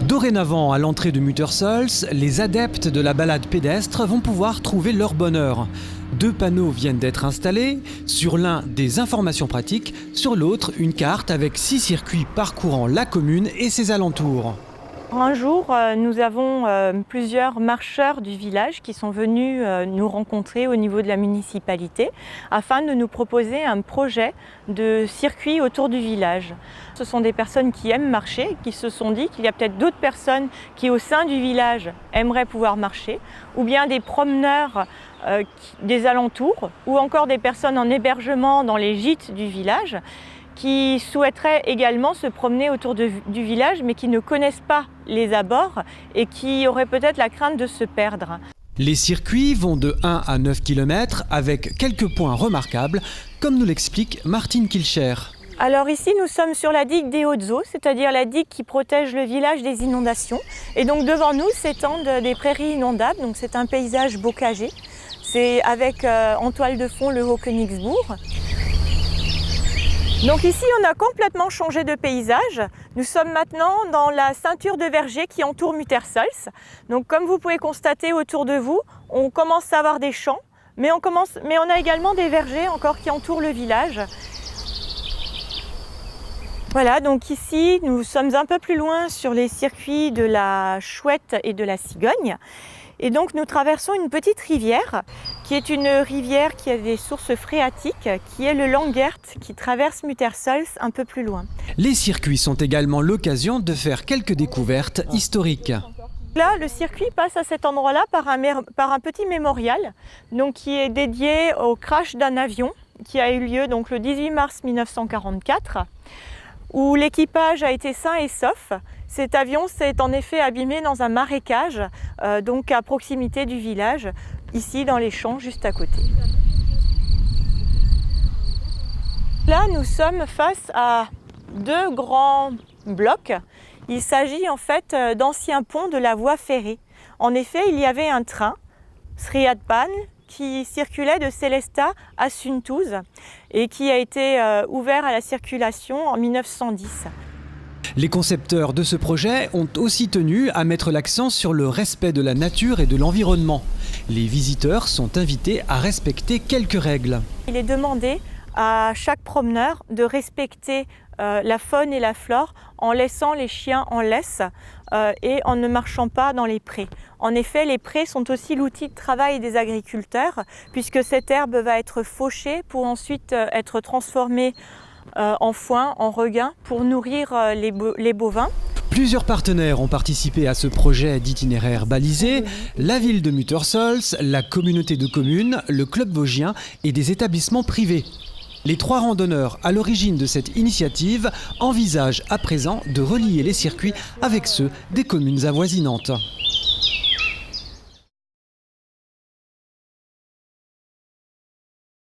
Dorénavant, à l'entrée de Muttersholz, les adeptes de la balade pédestre vont pouvoir trouver leur bonheur. 2 panneaux viennent d'être installés, sur l'un des informations pratiques, sur l'autre une carte avec 6 circuits parcourant la commune et ses alentours. Un jour, nous avons plusieurs marcheurs du village qui sont venus nous rencontrer au niveau de la municipalité afin de nous proposer un projet de circuit autour du village. Ce sont des personnes qui aiment marcher, qui se sont dit qu'il y a peut-être d'autres personnes qui au sein du village aimeraient pouvoir marcher, ou bien des promeneurs des alentours, ou encore des personnes en hébergement dans les gîtes du village, qui souhaiteraient également se promener autour du village mais qui ne connaissent pas les abords et qui auraient peut-être la crainte de se perdre. Les circuits vont de 1 à 9 km avec quelques points remarquables, comme nous l'explique Martine Kilcher. Alors ici nous sommes sur la digue des Hautes-Eaux, c'est-à-dire la digue qui protège le village des inondations. Et donc devant nous s'étendent des prairies inondables, donc c'est un paysage bocagé. C'est avec en toile de fond le Haut-Königsbourg. Donc ici, on a complètement changé de paysage. Nous sommes maintenant dans la ceinture de vergers qui entoure Muttersholz. Donc comme vous pouvez constater autour de vous, on commence à avoir des champs, mais on a également des vergers encore qui entourent le village. Voilà, donc ici, nous sommes un peu plus loin sur les circuits de la Chouette et de la Cigogne. Et donc nous traversons une petite rivière qui est une rivière qui a des sources phréatiques, qui est le Langert, qui traverse Muttersholz un peu plus loin. Les circuits sont également l'occasion de faire quelques découvertes historiques. Là, le circuit passe à cet endroit-là par un petit mémorial donc, qui est dédié au crash d'un avion qui a eu lieu donc, le 18 mars 1944, où l'équipage a été sain et sauf. Cet avion s'est en effet abîmé dans un marécage, donc à proximité du village, ici dans les champs juste à côté. Là, nous sommes face à 2 grands blocs. Il s'agit en fait d'anciens ponts de la voie ferrée. En effet, il y avait un train, Sriadpan, qui circulait de Sélestat à Suntuz et qui a été ouvert à la circulation en 1910. Les concepteurs de ce projet ont aussi tenu à mettre l'accent sur le respect de la nature et de l'environnement. Les visiteurs sont invités à respecter quelques règles. Il est demandé à chaque promeneur de respecter la faune et la flore en laissant les chiens en laisse et en ne marchant pas dans les prés. En effet, les prés sont aussi l'outil de travail des agriculteurs puisque cette herbe va être fauchée pour ensuite être transformée en foin, en regain, pour nourrir les bovins. Plusieurs partenaires ont participé à ce projet d'itinéraire balisé. La ville de Muttersholz, la communauté de communes, le club vosgien et des établissements privés. Les 3 randonneurs à l'origine de cette initiative envisagent à présent de relier les circuits avec ceux des communes avoisinantes.